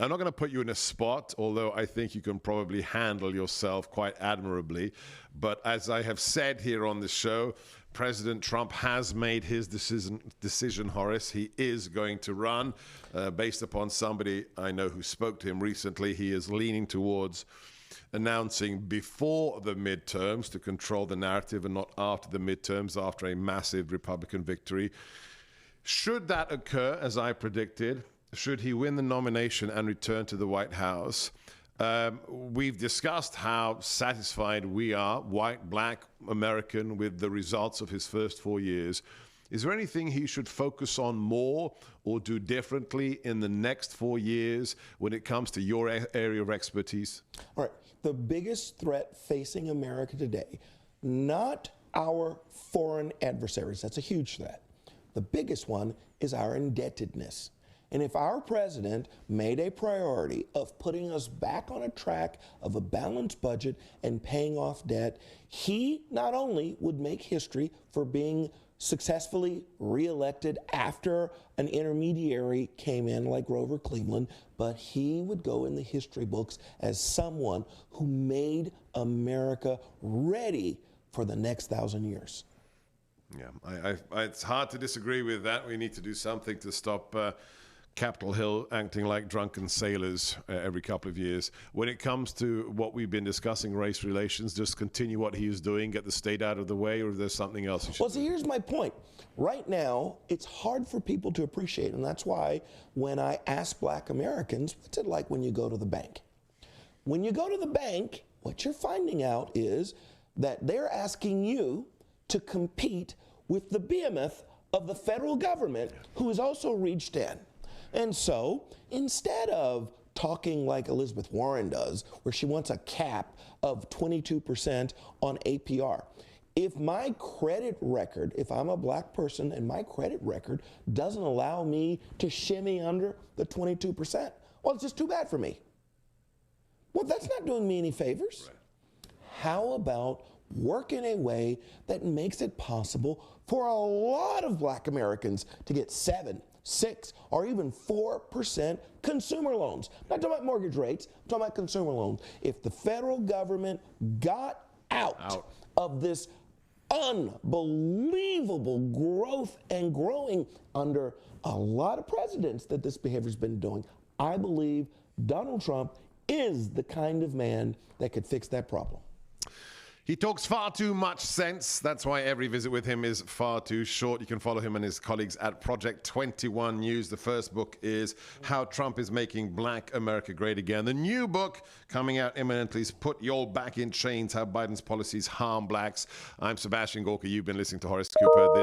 I'm not going to put you in a spot, although I think you can probably handle yourself quite admirably. But as I have said here on the show, President Trump has made his decision, Horace. He is going to run. Based upon somebody I know who spoke to him recently, he is leaning towards announcing before the midterms to control the narrative and not after the midterms, after a massive Republican victory. Should that occur, as I predicted, should he win the nomination and return to the White House, we've discussed how satisfied we are, white, black, American, with the results of his first 4 years. Is there anything he should focus on more or do differently in the next 4 years when it comes to your area of expertise? All right. The biggest threat facing America today, not our foreign adversaries. That's a huge threat. The biggest one is our indebtedness. And if our president made a priority of putting us back on a track of a balanced budget and paying off debt, he not only would make history for being successfully reelected after an intermediary came in like Grover Cleveland, but he would go in the history books as someone who made America ready for the next 1,000 years. Yeah, it's hard to disagree with that. We need to do something to stop Capitol Hill acting like drunken sailors every couple of years. When it comes to what we've been discussing, race relations, just continue what he is doing, get the state out of the way, or is there something else? Well, see, here's my point. Right now, it's hard for people to appreciate, and that's why when I ask black Americans, what's it like when you go to the bank? When you go to the bank, what you're finding out is that they're asking you to compete with the behemoth of the federal government, who has also reached in. And so, instead of talking like Elizabeth Warren does, where she wants a cap of 22% on APR, if my credit record, if I'm a black person and my credit record doesn't allow me to shimmy under the 22%, well, it's just too bad for me. Well, that's not doing me any favors. Right. How about work in a way that makes it possible for a lot of black Americans to get 7, 6, or even 4% consumer loans? I'm not talking about mortgage rates, I'm talking about consumer loans. If the federal government got out of this unbelievable growth and growing under a lot of presidents that this behavior's been doing, I believe Donald Trump is the kind of man that could fix that problem. He talks far too much sense. That's why every visit with him is far too short. You can follow him and his colleagues at Project 21 News. The first book is How Trump is Making Black America Great Again. The new book coming out imminently is Put Your Back in Chains, How Biden's Policies Harm Blacks. I'm Sebastian Gorka. You've been listening to Horace Cooper. This